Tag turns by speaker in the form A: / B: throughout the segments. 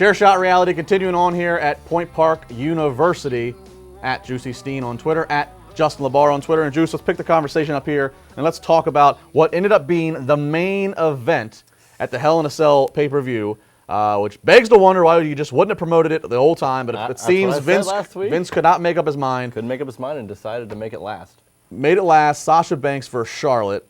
A: Chair Shot Reality continuing on here at Point Park University, at Juicy Steen on Twitter, at Justin LaBar on Twitter. And Juice, let's pick the conversation up here and let's talk about what ended up being the main event at the Hell in a Cell pay-per-view, which begs to wonder why you just wouldn't have promoted it the whole time. But it seems Vince could not make up his mind.
B: Couldn't make up his mind and decided to make it last.
A: Made it last. Sasha Banks versus Charlotte.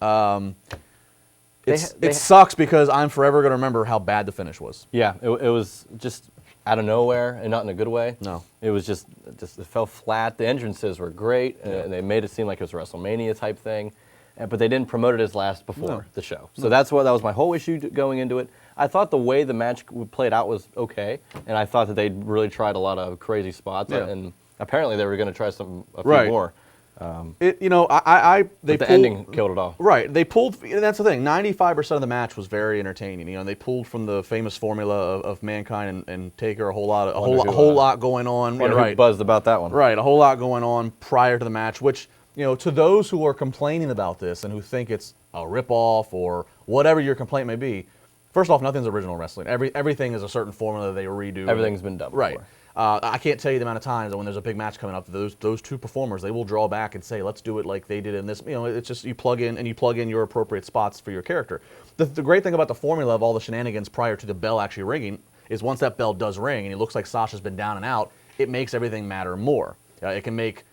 A: It sucks because I'm forever going to remember how bad the finish was.
B: Yeah, it was just out of nowhere and not in a good way.
A: No.
B: It was just it fell flat. The entrances were great, and they made it seem like it was a WrestleMania type thing, but they didn't promote it as last before the show. So that was my whole issue going into it. I thought the way the match played out was okay, and I thought that they really tried a lot of crazy spots, and apparently they were going to try a few more.
A: The
B: ending killed it all.
A: Right, they pulled. That's the thing. 95% of the match was very entertaining. And they pulled from the famous formula of Mankind and Taker. A whole lot going on.
B: Who buzzed about that one?
A: Right, a whole lot going on prior to the match. Which to those who are complaining about this and who think it's a ripoff or whatever your complaint may be, first off, nothing's original wrestling. Everything is a certain formula they redo.
B: Everything's been done before.
A: Right. I can't tell you the amount of times that when there's a big match coming up, those two performers, they will draw back and say, let's do it like they did in this. It's just you plug in your appropriate spots for your character. The great thing about the formula of all the shenanigans prior to the bell actually ringing is once that bell does ring and it looks like Sasha's been down and out, it makes everything matter more. It can make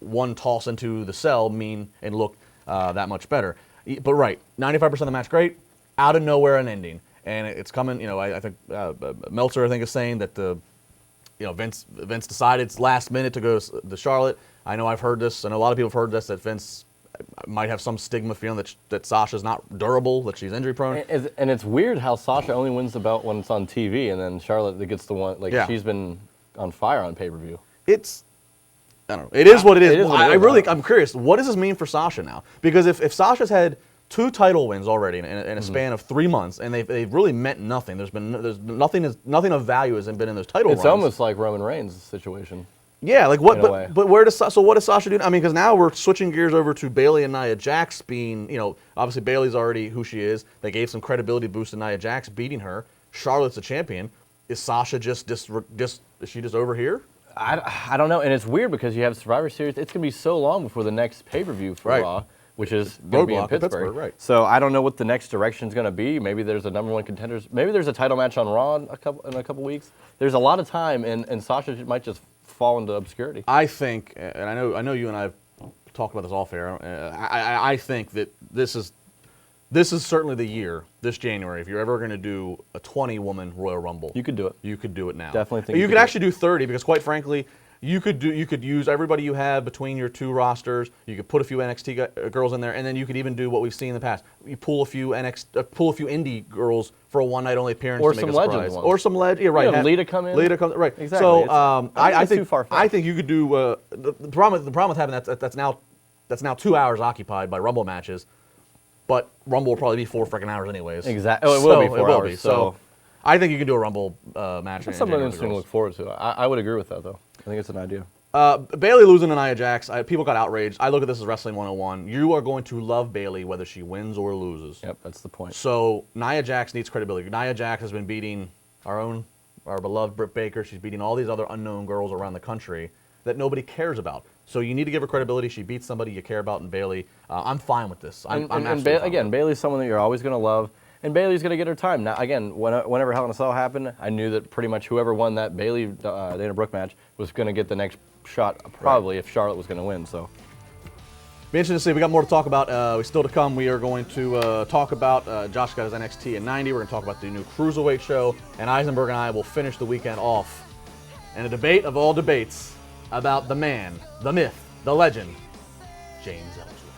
A: one toss into the cell mean and look that much better. But right, 95% of the match great, out of nowhere an ending, and it's coming. I think Meltzer is saying that Vince decided it's last minute to go to Charlotte. I know I've heard this, and a lot of people have heard this, that Vince might have some stigma feeling that Sasha's not durable, that she's injury prone.
B: And it's weird how Sasha only wins the belt when it's on TV, and then Charlotte gets the one. She's been on fire on pay-per-view.
A: I don't know. It is what it is. I'm curious. What does this mean for Sasha now? Because if Sasha's had 2 title wins already in a span of 3 months, and they've really meant nothing. There's nothing of value hasn't been in those title runs.
B: It's almost like Roman Reigns' situation.
A: Yeah, like what? But what does Sasha do? I mean, because now we're switching gears over to Bayley and Nia Jax being, obviously Bayley's already who she is. They gave some credibility boost to Nia Jax beating her. Charlotte's the champion. Is Sasha just is she just over here?
B: I don't know, and it's weird because you have Survivor Series. It's gonna be so long before the next pay-per-view for Raw, which is going to be in Pittsburgh.
A: Right.
B: So I don't know what the next direction is going to be. Maybe there's a number one contenders. Maybe there's a title match on Raw in a couple weeks. There's a lot of time, and Sasha might just fall into obscurity.
A: I think, and I know you and I have talked about this off air. I think that this is certainly the year, this January, if you're ever going to do a 20-woman Royal Rumble.
B: You could do it.
A: You could do it now.
B: Definitely think
A: you could actually do 30 because, quite frankly, you could use everybody you have between your 2 rosters. You could put a few NXT girls in there, and then you could even do what we've seen in the past. You pull a few indie girls for a one-night only appearance
B: or
A: to make
B: some
A: a surprise.
B: legends ones.
A: Or some legends. Yeah, right.
B: Lita come in.
A: Right.
B: Exactly.
A: So I think
B: too far
A: I think you could do the problem with having that's now 2 hours occupied by Rumble matches, but Rumble will probably be 4 freaking hours anyways.
B: Exactly. Oh, it will be 4 hours.
A: So I think you can do a Rumble match.
B: That's something interesting to look forward to. I would agree with that, though. I think it's an idea.
A: Bayley losing to Nia Jax, people got outraged. I look at this as Wrestling 101. You are going to love Bayley whether she wins or loses.
B: Yep, that's the point.
A: So Nia Jax needs credibility. Nia Jax has been beating our beloved Britt Baker. She's beating all these other unknown girls around the country that nobody cares about. So you need to give her credibility. She beats somebody you care about in Bayley. I'm fine with this.
B: Bayley's someone that you're always going to love. And Bayley's going to get her time. Now, again, whenever Hell in a Cell happened, I knew that pretty much whoever won that Bayley-Dana Brooke match was going to get the next shot, probably, if Charlotte was going to win. So,
A: be interesting to see. We got more to talk about. We still to come. We are going to talk about Josh got his NXT in 90. We're going to talk about the new Cruiserweight show. And Eisenberg and I will finish the weekend off in a debate of all debates about the man, the myth, the legend, James Ellsworth.